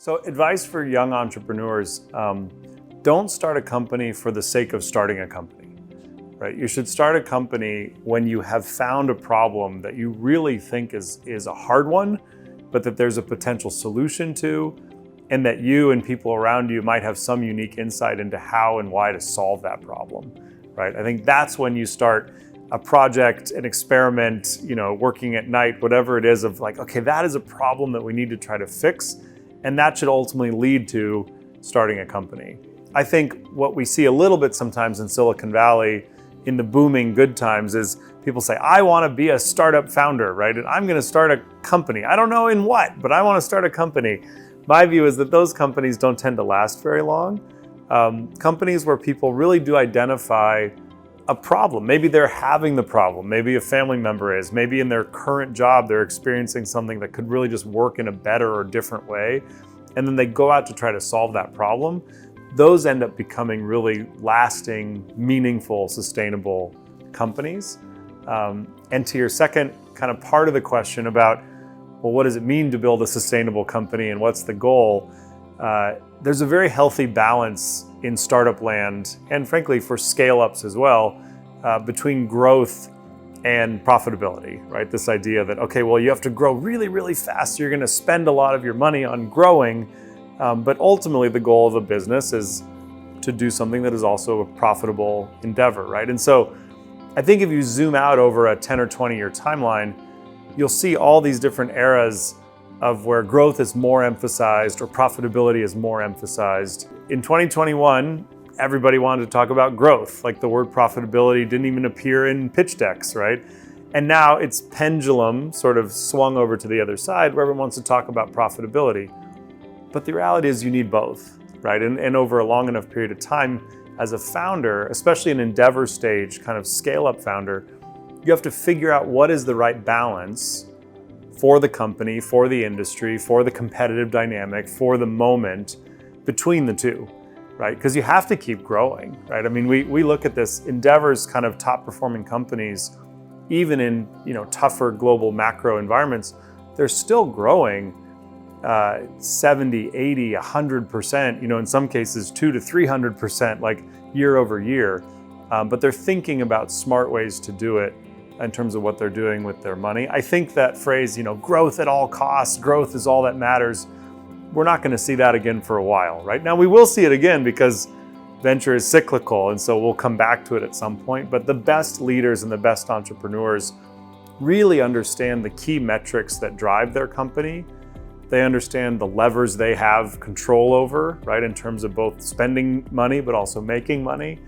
So advice for young entrepreneurs, don't start a company for the sake of starting a company, right? You should start a company when you have found a problem that you really think is a hard one, but that there's a potential solution to, and that you and people around you might have some unique insight into how and why to solve that problem, right? I think that's when you start a project, an experiment, working at night, whatever it is, of like, okay, that is a problem that we need to try to fix. And that should ultimately lead to starting a company. I think what we see a little bit sometimes in Silicon Valley in the booming good times is people say, I want to be a startup founder, right? And I'm going to start a company. I don't know in what, but I want to start a company. My view is that those companies don't tend to last very long. Companies where people really do identify a problem. Maybe they're having the problem. Maybe a family member is. Maybe in their current job, they're experiencing something that could really just work in a better or different way. And then they go out to try to solve that problem. Those end up becoming really lasting, meaningful, sustainable companies. And to your second kind of part of the question about, well, what does it mean to build a sustainable company and what's the goal? There's a very healthy balance in startup land, and frankly for scale-ups as well, between growth and profitability, right? This idea that, okay, well, you have to grow really, really fast. So you're going to spend a lot of your money on growing, but ultimately the goal of a business is to do something that is also a profitable endeavor, right? And so I think if you zoom out over a 10 or 20 year timeline, you'll see all these different eras of where growth is more emphasized or profitability is more emphasized. In 2021, everybody wanted to talk about growth. Like the word profitability didn't even appear in pitch decks, right? And now it's pendulum sort of swung over to the other side where everyone wants to talk about profitability. But the reality is you need both, right? And over a long enough period of time as a founder, especially an endeavor stage kind of scale-up founder, you have to figure out what is the right balance for the company, for the industry, for the competitive dynamic, for the moment between the two, right? Because you have to keep growing, right? I mean, we look at this, Endeavor's kind of top performing companies, even in tougher global macro environments, they're still growing 70, 80, 100%, in some cases 200 to 300%, like year over year. But they're thinking about smart ways to do it in terms of what they're doing with their money. I think that phrase, growth at all costs, growth is all that matters, we're not going to see that again for a while, right? Now we will see it again because venture is cyclical, and so we'll come back to it at some point. But the best leaders and the best entrepreneurs really understand the key metrics that drive their company. They understand the levers they have control over, right, in terms of both spending money but also making money.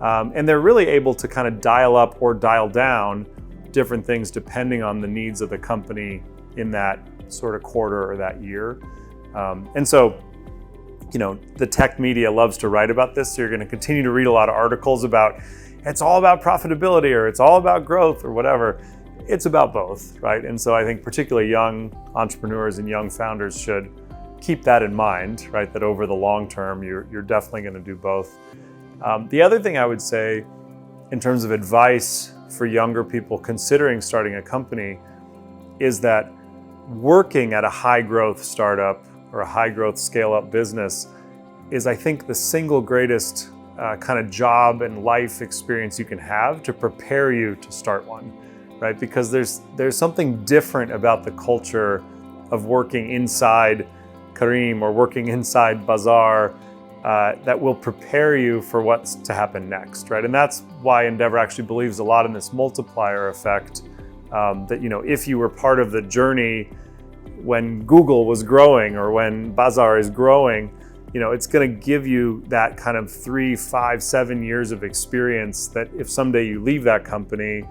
And they're really able to kind of dial up or dial down different things depending on the needs of the company in that sort of quarter or that year. And so, the tech media loves to write about this. So you're going to continue to read a lot of articles about it's all about profitability or it's all about growth or whatever. It's about both, right? And so I think particularly young entrepreneurs and young founders should keep that in mind, right? That over the long term, you're definitely going to do both. The other thing I would say in terms of advice for younger people considering starting a company is that working at a high growth startup or a high growth scale up business is, I think, the single greatest kind of job and life experience you can have to prepare you to start one, right? Because there's something different about the culture of working inside Careem or working inside Bazaar that will prepare you for what's to happen next, right? And that's why Endeavor actually believes a lot in this multiplier effect, that if you were part of the journey when Google was growing or when Bazaar is growing, it's going to give you that kind of 3, 5, 7 years of experience that if someday you leave that company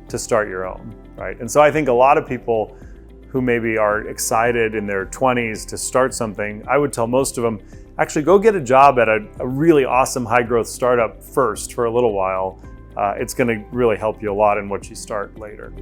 to start your own, right? And so I think a lot of people who maybe are excited in their 20s to start something, I would tell most of them, actually go get a job at a really awesome high growth startup first for a little while. It's going to really help you a lot in what you start later.